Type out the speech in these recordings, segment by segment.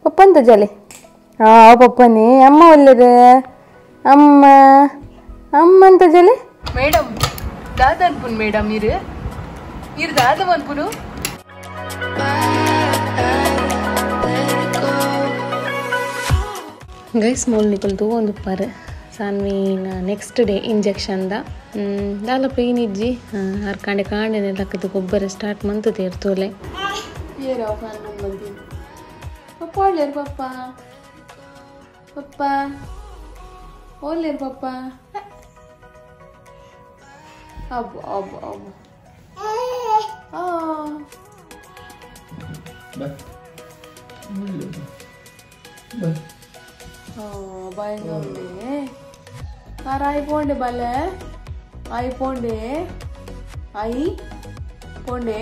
ಪಪ್ಪ ಅಂತ ಜಲೆ ಪಪ್ಪನೇ ಅಮ್ಮ ಒಳ್ಳೆದು ಅಮ್ಮ ಅಮ್ಮ ಅಂತ ಜಲೆ ಮೇಡಮ್ ದಾದ ಅನ್ಪುನ್ ಮೇಡಮ್ ಇರು ದಾದ ಅನ್ಪುನು ಗೈಸ್ ಮೂಲ್ ನಿಕಲ್ತು ಒಂದು ಪರ್ ಸಾನ್ವಿನ ನೆಕ್ಸ್ಟ್ ಡೇ ಇಂಜೆಕ್ಷನ್ ದಾಲ ಪೇನ್ ಇಜ್ಜಿ ಕಾಂಡೆ ಕಾಂಡೆನೆ ಲಕ್ಕದು ಗೊಬ್ಬರ ಸ್ಟಾರ್ಟ್ ಮಂತು ತೇರ್ತೋಲೆ ಪಪ್ಪ ಒಳ್ಳೆರು ಪಪ್ಪ ಪಪ್ಪ ಒಳ್ಳೆರು ಪಪ್ಪ ಅಬ್ಬು ಅಬ್ಬು ಅಬ್ಬು భయంగా అయిపోండి భలే అయిపోండి అయిపోండి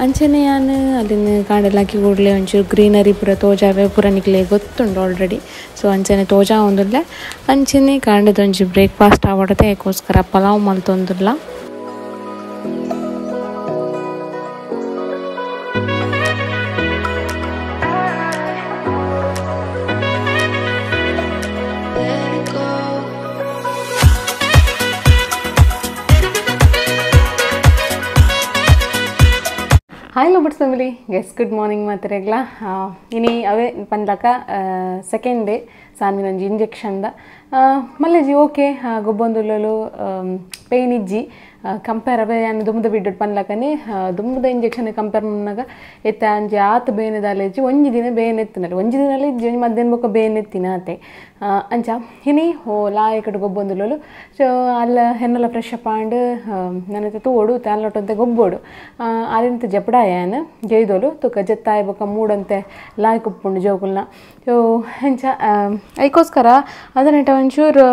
ಅಂಚನೆ ನಾನು ಅದನ್ನು ಕಾಡಲಾಕಿ ಕೂಡಲೇ ಒಂಚೂರು ಗ್ರೀನರಿ ಪೂರ ತೋಜಾವೆ ಪೂರ ನಿಕ್ಲೆ ಗೊತ್ತುಂಡು ಆಲ್ರೆಡಿ ಸೊ ಅಂಚನೆ ತೋಜಾ ಒಂದಿಲ್ಲ ಅಂಚನೆ ಕಾಂಡದೊಂಜಿ ಬ್ರೇಕ್ಫಾಸ್ಟ್ ಆವಡತೆ ಅದಕ್ಕೋಸ್ಕರ ಪಲಾವ್ ಮಲ್ತೊಂದಿಲ್ಲ hi lovers family guys good morning ಮಾತ್ರೆಗ್ಲ ಇನಿ ಅವೇ ಪಂದ್ಲಕ ಸೆಕೆಂಡ್ ಡೇ ಸಾನ್ವಿನಂಜಿ ಇಂಜೆಕ್ಷನ್ದ ಮಲ್ಲೆಜಿ ಓಕೆ ಗೊಬ್ಬೊಂದುಲ್ಲಲು ಪೇಯ್ನ್ ಇಜ್ಜಿ ಕಂಪೇರ್ ಅವೇ ನಾನು ದುಮ್ಮದ ಬಿಡ್ಡು ಪನ್ಲಕನೆ ದುಮ್ಮದ ಇಂಜೆಕ್ಷನ್ ಕಂಪೇರ್ ಮನ್ನಾಗ ಎತ್ತ ಅಂಜಿ ಆತ ಬೇನೆದಾಲೆಜ್ಜಿ ಒಂಜಿ ದಿನ ಬೇನೆ ಎತ್ತಿನಲ್ಲಿ ಒಂಜಿ ದಿನಲ್ಲಿ ಇಜ್ಜಿ ಮಧ್ಯಾಹ್ನ ಬೊಕ್ಕ ಬೇನೆ ಎತ್ತಿನ ಆತೆ ಅಂಚ ಹಿನಿ ಹೋ ಲಾಯಕಡೆ ಗೊಬ್ಬೊಂದುಲ್ಲಲು ಸೊ ಅಲ್ಲ ಹೆನ್ನೆಲ್ಲ ಫ್ರೆಶ್ ಅಪ್ ಆಂಡ್ ನನ್ನ ತೋಡು ತಾಲೊಟ್ಟಂತೆ ಗೊಬ್ಬೋಡು ಅದಂತ ಜಪಡಾಯನ ಜೈದೋಲು ತುಕ ಜತ್ತಾಯ ಬೊಕ್ಕ ಮೂಡಂತೆ ಲಾಯ್ ಕುಪ್ಪುಂಡು ಜೋಗುಲ್ನ ಸೊ ಹೆಂಚ ಅದಕ್ಕೋಸ್ಕರ ಅದನ್ನ ಒಂಚೂರು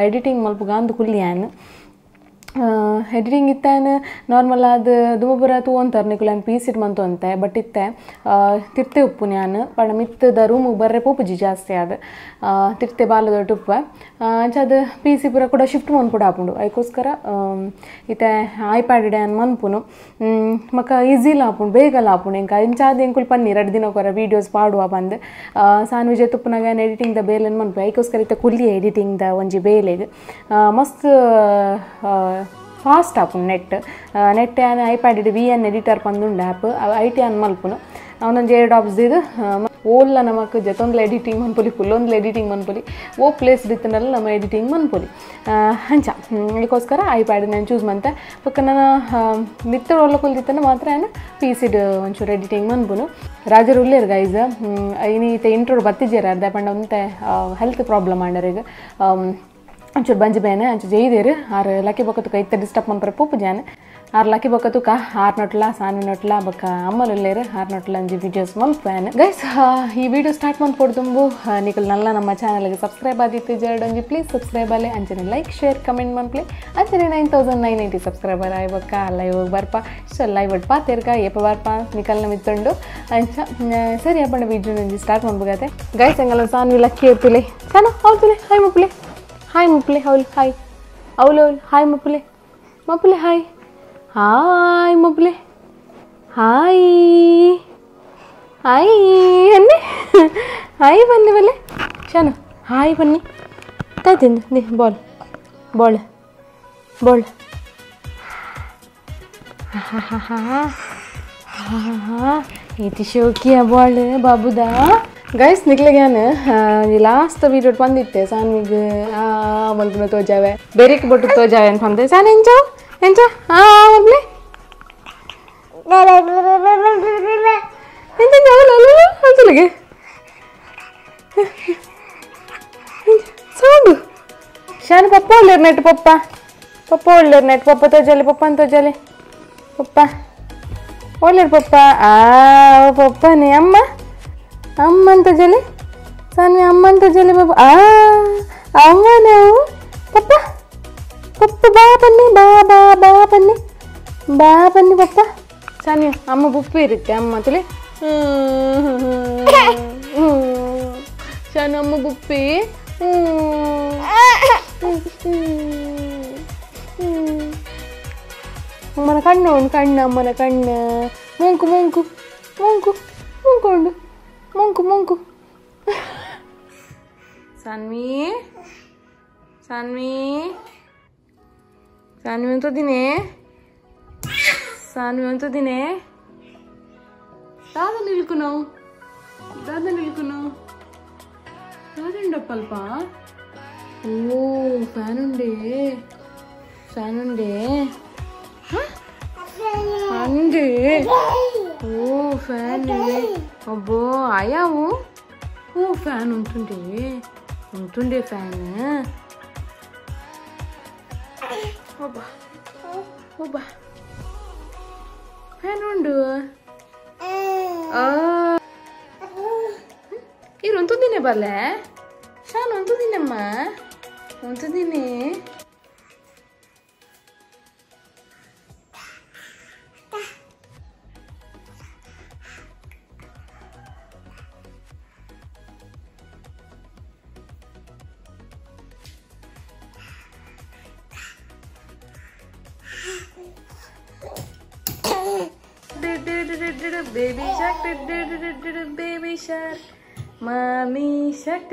ಎಡಿಟಿಂಗ್ ಮಲ್ಪಗ ಅಂದು ಕುಲ್ಲಿಯಾನು ಎಡಿಟಿಂಗ್ ಇತ್ತೇನು ನಾರ್ಮಲ್ ಅದು ದುಬರ ತೂ ಅಂತಾರೆ ನಿಕುಲನ್ ಪೀಸ್ ಇಟ್ ಮಂತು ಅಂತೆ ಬಟ್ ಇತ್ತೆ ತಿರ್ತೆ ಉಪ್ಪು ನಾನು ಪಡ ಮಿತ್ತದ ರೂಮಿಗೆ ಬರ್ರೆ ಪೂಪುಜಿ ಜಾಸ್ತಿ ಅದು ತಿರ್ತೆ ಬಾಲದೊಟ್ಟು ಉಪ್ಪ ಅಂಚ ಅದು ಪೀಸಿ ಪೂರ ಕೂಡ ಶಿಫ್ಟ್ ಮನ್ಪುಡು ಹಾಪುಂಡು ಅದಕ್ಕೋಸ್ಕರ ಇತ್ತೆ ಐಪ್ಯಾಡ್ ಇಡೆ ಅನ್ ಮನ್ಪುನು ಮಕ್ಕ ಈಸಿಲ್ಲ ಹಾಪುಂಡು ಬೇಗಲ್ಲ ಹಾಪುಂಡು ಇಂಕ ಇಂಚಾದ ಎಂಕುಲ್ ಪನ್ನಿ 2 ದಿನಕ್ಕೊರ ವೀಡಿಯೋಸ್ ಪಾಡುವ ಬಂದು ಸಾನ್ವಿಜೆ ತುಪ್ಪನಾಗ ಎಡಿಟಿಂಗ್ದ ಬೇಲೆನ್ ಮನ್ಪು ಅದಕ್ಕೋಸ್ಕರ ಇತ್ತೆ ಕುಲ್ಲಿ ಎಡಿಟಿಂಗ್ದ ಒಂಜಿ ಬೇಲೆಗೆ ಮಸ್ತ್ ಫಾಸ್ಟ್ ಆಪುಂಡು ನೆಟ್ ಆನ್ ಐಪ್ಯಾಡ್ ಇಡು VN ಎಡಿಟರ್ ಪಂದುಂಡು ಆ್ಯಪ್ IT ಆನ್ ಮಲ್ಪುನು ಅವನೊಂದು 2 ಆಪ್ಸ್ ಇದು ಓಲ್ಲ ನಮಕ್ ಜೊತೊಂದು ಎಡಿಟಿಂಗ್ ಮನ್ಪೊಲಿ ಫುಲ್ಲೊಂದು ಎಡಿಟಿಂಗ್ ಮನ್ಪೊಲಿ ಓ ಪ್ಲೇಸ್ ಇತ್ತನಲ್ಲ ನಮ್ಮ ಎಡಿಟಿಂಗ್ ಮನ್ಪೊಲಿ ಹಂಚ ಅದಕ್ಕೋಸ್ಕರ ಐಪ್ಯಾಡ್ ನಾನು ಚೂಸ್ ಮಂತೆ ಪಕ್ಕ ನಾನು ಮಿತ್ತ ಒಳ್ಳಕೊಲ್ದಿತ್ತನ ಮಾತ್ರ ನಾನು ಪೀಸಿಡ್ ಒಂಚೂರು ಎಡಿಟಿಂಗ್ ಮನ್ಪುನು ರಾಜರು ಉಳ್ಳೇರು ಗೈಸ್ ಇನ್ನೀತೆ ಇಂಟ್ರೋಡ್ ಬತ್ತಿದ್ದೀರ ಅರ್ಧ ಪಂಡ ಒಂತೆ ಹೆಲ್ತ್ ಪ್ರಾಬ್ಲಮ್ ಆಂಡರಿಗೆ ಒಂಚೂರು ಬಂಜಿ ಬೇನೆ ಅಂಚು ಜೈದೇರು ಆರು ಲಕ್ಕಿ ಬೊಕ್ಕ ಕೈ ಡಿಸ್ಟರ್ಬ್ ಮನ್ಪರೆ ಪೂಪು ಜಾನೆ 6 ಲಕ್ಕಿ ಬೊಕ್ಕ ತುಕ 6 ನೊಟ್ಲ ಸಾನ್ವಿ ಬೊಕ್ಕ ಅಮ್ಮಲುಲ್ಲೇರು 6 ನೊಟ್ಲ ಅಂಜಿ ವೀಡಿಯೋಸ್ ಮಲ್ಪೇನೆ ಗೈಸ್ ಈ ವಿಡಿಯೋ ಸ್ಟಾರ್ಟ್ ಮಾಡ್ಕೊಡು ತುಂಬು ನಿಕಲ್ ನಲ್ಲ ನಮ್ಮ ಚಾನಲ್ಗೆ ಸಬ್ಸ್ಕ್ರೈಬ್ ಆದಿತ್ತು ಜರಡೊಂಜಿ ಪ್ಲೀಸ್ ಸಬ್ಸ್ಕ್ರೈಬ್ ಅಲ್ಲಿ ಅಂಚನೆ ಲೈಕ್ ಶೇರ್ ಕಮೆಂಟ್ ಮನ್ಪ್ಲೆ ಅಂಚನೆ 9990 ಸಬ್ಸ್ಕ್ರೈಬರ್ ಆಯ್ಬಕ್ಕ ಲೈವ್ ಬರ್ಪ ಇಷ್ಟ ಲೈವ್ ಒಟ್ಟು ಪಾತೆರ್ಗ ಏಪ ಬರ್ಪ ನಿಕಲ್ನ ಮಿತ್ತುಂಡು ಅಂಚ ಸರಿ ಅಪ್ಪಣ್ಣ ವಿಡಿಯೋ ನಂಜಿ ಸ್ಟಾರ್ಟ್ ಮಾಡ್ಬೋಗತ್ತೆ ಗೈಸ್ ಹಂಗಲ್ಲ ಸಾನ್ವಿ ಲಕ್ಕಿ ಇರ್ತಿಲಿ ಸಾನ ಹೌದುಲೆ ಹಾಯ್ ಮುಪ್ಲೆ ಹಾಯ್ ಮುಪ್ಲೆ ಹೌಲ್ ಹಾಯ್ ಅವಳು ಹಾಯ್ ಮುಪ್ಲೆ ಮಪ್ಲೆ ಹಾಯ್ ಹಾಯ್ ಮುಪ್ಲೆ ಹಾಯ್ ಹಾಯ್ ಅನ್ನಿ ಹಾಯ್ ಬನ್ನಿ ಬಲ್ಲೆ ಶಾನು ಹಾಯ್ ಬನ್ನಿ ತಾಯ್ತಿಂದು ದಿ ಬಾಲ್ ಬಾಲ್ ಬಾಲ್ ಇದು ಶೋಕಿಯ ಬಾಲ್ ಬಾಬುದಾ ಗೈಸ್ ನಿಕ್ಲಿಗ್ಯಾನ ಲಾಸ್ಟ್ ವಿಡಿಯೋ ಬಂದಿತ್ತೆ ಸಾನ್ವಿಗೆ ಮಲ್ಪುನ ತೋಜಾವೆ ಬೇರೆಕ್ ಬೊಟ್ಟು ತೋಜಾವೆ ಅಂತ ಬಂದೆ ಸಾನ್ ಎಂಜೋ ಎಂಜ ಮಲ್ಪಲೆ ಎಂಜಲಿಗೆ ಸೌಂಡು ಶಾನ್ ಪಪ್ಪ ಒಳ್ಳೆರು ನೆಟ್ ಪಪ್ಪ ಒಳ್ಳೆರು ನೆಟ್ ಪಪ್ಪ ತೋಜಾಲೆ ಪಪ್ಪ ಅಂತ ತೋಜಾಲೆ ಪಪ್ಪ ಒಳ್ಳೆರು ಪಪ್ಪ ಪಪ್ಪನೇ ಅಮ್ಮ ಅಮ್ಮ ಅಂತ ಜಲೆ ಸಾನ್ವಿ ಅಮ್ಮ ಅಂತ ಜಲೆ ಬಾಬಾ ಅಮ್ಮ ನಾವು ಪಪ್ಪ ಪಪ್ಪ ಬಾ ಬನ್ನಿ ಬಾ ಬನ್ನಿ ಪಪ್ಪ ಸಾನ್ವಿ ಅಮ್ಮ ಬುಪ್ಪಿ ಇರುತ್ತೆ ಅಮ್ಮ ತುಲೆ ಶಾನು ಅಮ್ಮ ಬುಪ್ಪಿ ಅಮ್ಮನ ಕಣ್ಣು ಕಣ್ಣು ಅಮ್ಮನ ಕಣ್ಣು ಮೂಂಕು ಮೂಂಕು ಮೂಂಕು ಮುಂಕೊಂಡು ಮುಂಕು ಮುಂಕು ಸಾನ್ವಿ ಸಾನ್ವಿ ಸಾನ್ವಿ ಅಂತದಿನೇ ಸಾನ್ವಿ ಅಂತದಿನೇ దాదా నిలుకున్నావు దాదండప్పల్ప ఓ ఫ్యాన్ ఉండే అండే ఓ ఫ్యాన్ అబ్బో అయ్యావు ఓ ఫ్యాన్ ఉంటుండే ఫ్యాన్ అబ్బా అబ్బా ఫ్యాన్ ఉండు ಇರು ಒಂದಿನೇ ಬಲ್ಲೆ ಶಾನ್ ಒಂದಿನಮ್ಮ ಒಂದಿನೇ baby shark baby shark mommy shark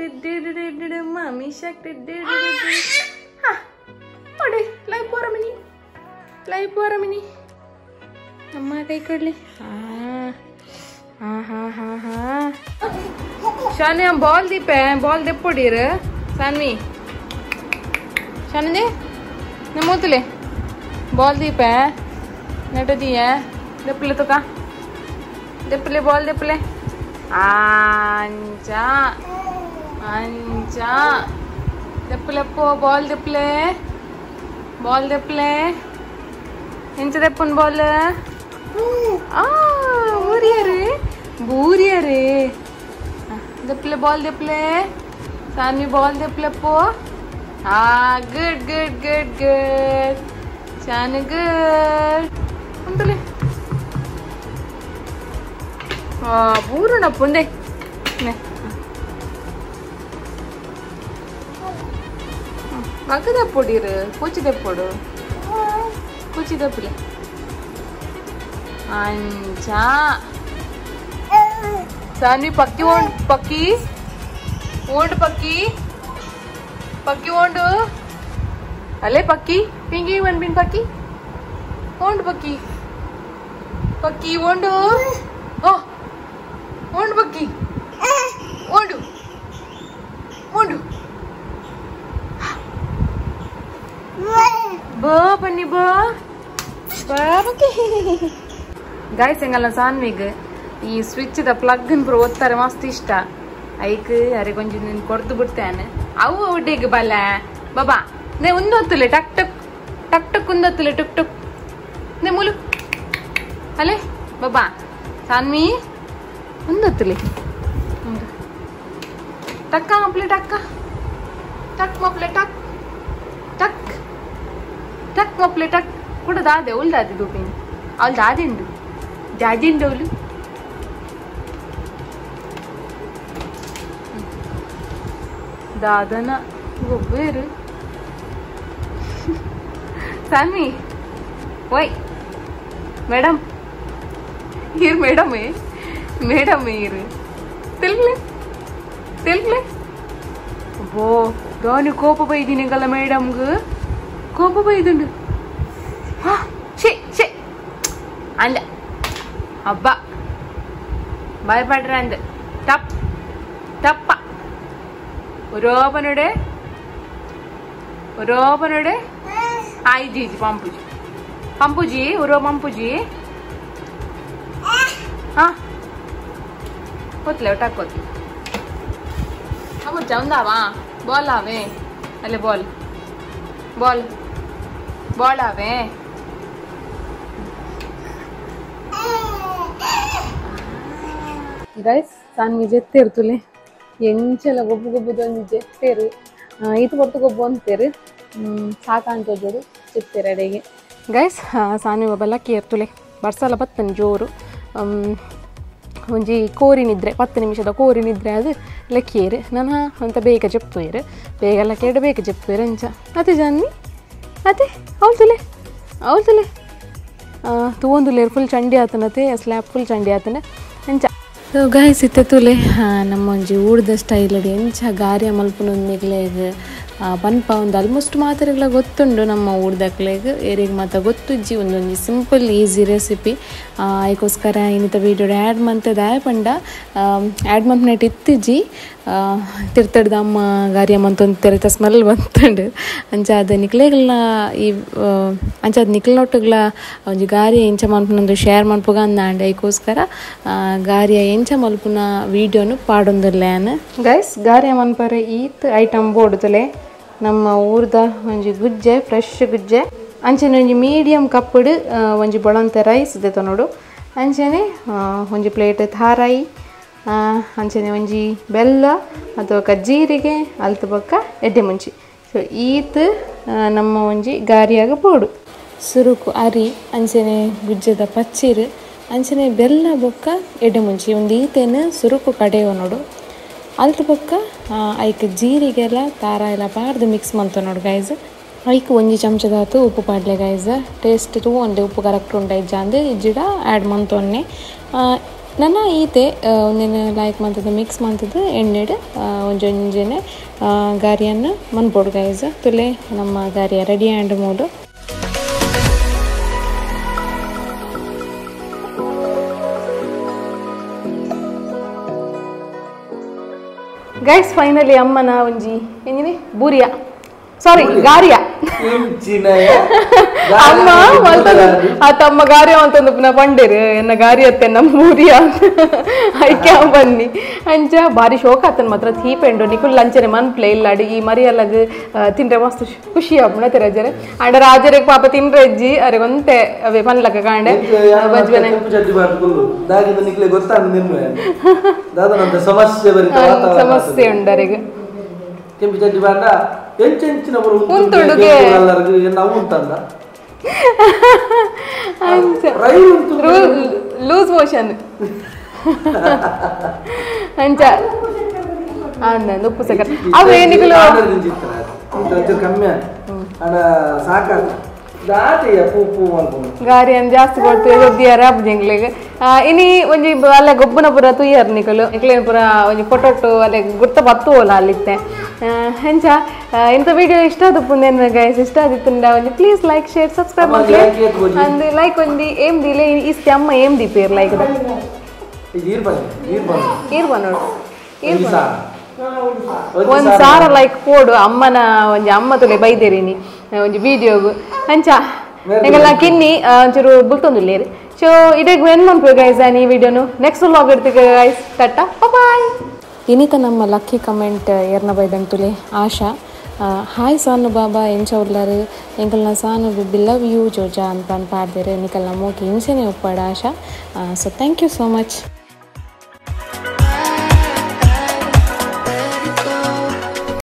mommy shark ha ode live pora mini amma kai kodli ha shani ball de podir sanvi shani namotule ball dipe neta diya deppile to ka deppile ball deppile ancha deppile po ball deppile encha deppun ball buriare deppile ball deppile sanvi ball deppile po good chana good untule buru na punde ne bagada podiru kuchide podu kuchide pile ancha sani pakki ondu ale pakki pingi one bin pakki ondu pakki ondu oh ondu pakki ondu ba panni ba pakki guys engala sanvige ee switch da plug in pro ottare mast ishta aike are konju nin kordu bittane avu odege bala baba ne undottule tak tak undottule tuk tuk ne mulu ale baba sanvi undottule takka maple takka tak maple tak maple tak kuda dade uldadi dupin avul dadindu avulu dadana gobberu sanvi oi madam here madam here తెలుగులే అబ్బో దాని కోపపోయింది గల మేడంకు కోపపోయిండు అంద అబ్బా భయపడరా అంద తప్ప ഒരോപനുടെ ഇത് പമ്പുജി ഒരോ പമ്പുജി కొత్తలే టక్కొద్దు అమ్మొచ్చా ఉందావా ball ఆవే అల్లే ball ఆవే guys Saanvi ಜೆತ್ತೇರ್ತುಲೆ ಎಂಚೆಲ್ಲ ಗೊಬ್ಬು ಜೆತ್ತೇರು ಇದು ಹೊತ್ತು ಗೊಬ್ಬು ಅಂತೇರು ಸಾಕಾಂತೋಜೋಡು ಜೆತ್ತೇರು ಅಡೆಗೆ ಗೈಸ್ ಸಾನ್ವಿ ಒಬ್ಬ ಲಕ್ಕಿ ಇರ್ತುಲೆ ಬರ್ಸಲ ಬತ್ತನೆ ಜೋರು ಒಂಜಿ ಕೋರಿನಿದ್ರೆ 10 ನಿಮಿಷದ ಕೋರಿನಿದ್ರೆ ಅದು ಲಕ್ಕಿಯರು ನಾನು ಅಂತ ಬೇಗ ಜಪ್ಪುಯರು ಬೇಗ ಲಕ್ಕಿಯರು ಬೇಗ ಜಪ್ಪುಯರು ಅಂಚ ಅದೇ ಜಾನ್ವಿ ಅದೇ ಅವಳ್ತುಲೆ ತೂವೊಂದುಲೇರು ಫುಲ್ ಚಂಡಿ ಆತನತೆ ಸ್ಲ್ಯಾಬ್ ಫುಲ್ ಚಂಡಿ ಆತನ ಅಂಚ ಸೊ ಗಾಯ್ಸ್ ಇತ್ತುಲೆ ನಮ್ಮ ಒಂಜಿ ಊಡ್ದ ಸ್ಟೈಲಡಿ ಎಂಚ ಗಾರ್ಯ ಮಲ್ಪುನೊಂದಿಗ್ಲೆಗ್ ಪನ್ಪ ಒಂದು ಆಲ್ಮೋಸ್ಟ್ ಮಾತ್ರೆಗಳ ಗೊತ್ತುಂಡು ನಮ್ಮ ಊಡ್ದಕ್ಲೆಗ್ ಏರಿಗೆ ಮಾತ ಗೊತ್ತುಜ್ಜಿ ಒಂದೊಂದು ಸಿಂಪಲ್ ಈಸಿ ರೆಸಿಪಿ ಅದಕ್ಕೋಸ್ಕರ ಇನ್ನಿತ ವೀಡಿಯೋ ಆ್ಯಡ್ ಮಂತದ ಪಂಡ ಆ್ಯಡ್ ಮಂತ್ನೈಟ್ ಇತ್ತಿಜ್ಜಿ ತಿರ್ತಡ್ದ ಅಮ್ಮ ಗಾರ್ಯ ಮಂತೊಂದು ತೆರೆತ ಸ್ಮೆಲ್ ಬಂತಂಡು ಅಂಚಾದ ನಿಕ್ಲೆಗಳ್ನ ಈ ಅಂಚಾದ ನಿಕ್ಲೊಟ್ಟುಗಳ ಒಂಜಿ ಗಾರ್ಯ ಎಂಚ ಮಲ್ಪುನೊಂದು ಶೇರ್ ಮಲ್ಪುಗ ಅಂದಾಂಡೆ ಅದಕ್ಕೋಸ್ಕರ ಗಾರ್ಯ ಎಂಚ ಮಲ್ಪುನ ವೀಡಿಯೋನು ಪಾಡೊಂದುಲ್ಲೇನ್ ಗೈಸ್ ಗಾರ್ಯ ಮನ್ಪರೆ ಈತ್ ಐಟಮ್ ಬೋಡುತ್ತಲೆ ನಮ್ಮ ಊರ್ದ ಒಂಜಿ ಗುಜ್ಜೆ ಫ್ರೆಶ್ ಗುಜ್ಜೆ ಅಂಚನೆ ಒಂಜಿ ಮೀಡಿಯಮ್ ಕಪ್ಪುಡು ಒಂಜಿ ಬೊಳಂತೆ ರೈಸ್ ದೆತ ನೋಡು ಅಂಚನೆ ಒಂಜಿ ಪ್ಲೇಟ್ ಥಾರಾಯಿ ಅಂಚನೆ ಒಂಜಿ ಬೆಲ್ಲ ಅಥವಾ ಜೀರಿಗೆ ಅಲ್ತು ಬೊಕ್ಕ ಎಡ್ಡೆ ಮುಂಚಿ ಸೊ ಈತ್ ನಮ್ಮ ಒಂಜಿ ಗಾರಿಯಾಗ ಪೋಡು ಸುರುಕು ಅರಿ ಅಂಚನೆ ಗುಜ್ಜದ ಪಚ್ಚಿರು ಅಂಚನೆ ಬೆಲ್ಲ ಬೊಕ್ಕ ಎಡ್ಡೆ ಮುಂಚಿ ಒಂದು ಈತೇನು ಸುರುಕು ಕಡೆಯೋ ನೋಡು ಅಲ್ತು ಬೊಕ್ಕ ಐಕ್ ಜೀರಿಗೆಲ್ಲ ತಾರ ಎಲ್ಲ ಪಾರ್ದು ಮಿಕ್ಸ್ ಮಂತ ನೋಡು ಗೈಸ್ ಐಕ್ ಒಂಜಿ ಚಮಚದಾತು ಉಪ್ಪು ಪಾಡ್ಲೆ ಗೈಸ್ ಟೇಸ್ಟ್ ತೂ ಒಂದೆ ಉಪ್ಪು ಕರೆಕ್ಟ್ ಉಂಡ ಇಜ್ಜ ಅಂದು ಇಜ್ಜಿಡ ಆ್ಯಡ್ ಮಂತೊನ್ನೆ ನನ್ನ ಈತೆ ಒಂದೇನು ಲೈಕ್ ಮಂತದ್ದು ಮಿಕ್ಸ್ ಮಂತದ್ದು ಎಣ್ಣೆಡು ಒಂಜೊಂಜನೆ ಗಾರಿಯನ್ನು ಮನ್ಪೋಡು ಗೈಸ್ ತುಲೆ ನಮ್ಮ ಗಾರಿಯ ರೆಡಿ ಆ್ಯಂಡ್ ಮೋಡು ಗೈಸ್ ಫೈನಲಿ ಅಮ್ಮನ ಒಂಜಿ ಎಂಜಿನಿ ಬೂರಿಯಾ ಸಾರಿ ಗಾರಿಯಾ ಅಮ್ಮ ತಮ್ಮ ಗಾರಿಯ ಅಂತಂದು ನಾ ಪಂಡೇರು ಎನ್ನ ಗಾರಿ ಅತ್ತೆ ನಮ್ಮ ಬೂರಿಯಾ ಐಕ್ಯ ಬನ್ನಿ ಅಂಚ ಬಾರಿ ಶೋಕ ಆತನ ಮಾತ್ರ ತೀಪೆಂಡು ನಿಕುಲ್ ಲಂಚನೆ ಮನ್ಪ್ಲೆ ಇಲ್ಲ ಅಡಿಗೆ ಮರಿ ಅಲ್ಲಗ ತಿಂದ್ರೆ ಮಸ್ತ್ ಖುಷಿ ಆಗ್ಬಿಡ ತೆರಜರೆ ಅಂಡ ರಾಜರಿಗೆ ಪಾಪ ತಿಂದ್ರೆ ಅಜ್ಜಿ ಅರೆ ಒಂತೆ ಅವೇ ಪನ್ಲಕ್ಕ ಕಾಂಡೆ ಬಜ್ಬೆನೆ ಸಮಸ್ಯೆ ಉಂಡರಿಗೆ ಲೂಸ್ ಮೋಷನ್ ಅಂಚ ಅಂದ ಉಪ್ಪು ಸಕ್ಕರೆ ಅವೇ ನಿಕಲು ಗಾರಿಯನ್ನು ಜಾಸ್ತಿ ಕೊಡ್ತೀವಿ ಗೊತ್ತಿಯಾರ ಹಬ್ಬದಿಂಗ್ಲಿಗೆ ಇನಿ ಒಂಜಿ ಅಲ್ಲೇ ಗೊಬ್ಬನ ಪುರ ತುಯ್ಯಾರ ನಿಕಲು ನಿಕ್ಲೇನು ಪುರ ಒಂಜಿ ಫೋಟೋಟು ಅಲ್ಲೇ ಗುರ್ತ ಬತ್ತುವಲ್ಲ ಅಲ್ಲಿತ್ತೆ ಹೆಂಚ ಇಂಥ ವಿಡಿಯೋ ಇಷ್ಟ ಆದಪ್ಪುಂದೇನು ಗೈಸ್ ಇಷ್ಟ ಆದಿತ್ತುಂಡ ಒಂಜಿ ಪ್ಲೀಸ್ ಲೈಕ್ ಶೇರ್ ಸಬ್ಸ್ಕ್ರೈಬ್ ಮಾಡ್ಲಿ ಅಂದ್ ಲೈಕ್ ಒಂಜಿ ಏಮ್ ದಿಲೆ ಇಸ್ತಿ ಅಮ್ಮ ಏಮ್ ದೀಪೇರ್ ಲೈಕ್ ಈರ್ ಬನ್ನೋಡು ಒಂದು ಸಾರ ಲೈಕ್ ಕೊಡು ಅಮ್ಮನ ಒಂಜಿ ಅಮ್ಮ ತುಲೆ ಬೈದೇರಿನಿ ಒಂಜಿ ವಿಡಿಯೋಗು ಅಂಚ ಎಂಗೆಲ್ಲ ಕಿನ್ನಿ ಒಂಚೂರು ಬುಲ್ತೊಂದುಲ್ಲೇರಿ ಸೊ ಇಡೀಗ ಏನು ಮಾಡ್ಬೇಕು ಗೈಸ್ ಈ ವಿಡಿಯೋನು ನೆಕ್ಸ್ಟ್ ವ್ಲಾಗ್ ಇರ್ತೀವಿ ಗೈಸ್ ಟಟ್ಟ ಬಾಯ್ ಇನ್ನಿತ ನಮ್ಮ ಲಕ್ಕಿ ಕಮೆಂಟ್ ಏರ್ನ ಬೈದಂತುಲೆ ಆಶಾ ಹಾಯ್ ಸಾನು ಬಾಬಾ ಎಂಚ ಉಳ್ಳಾರು ಎಂಕಲ್ನ ಸಾನು ಬಿಲವ್ ಯು ಜೋಜಾ ಅಂತ ಪಾಡ್ದೇರೆ ನಿಕಲ್ನ ಮೋಕೆ ಇಂಚೆನೆ ಉಪ್ಪಾಡ Asha so thank you so much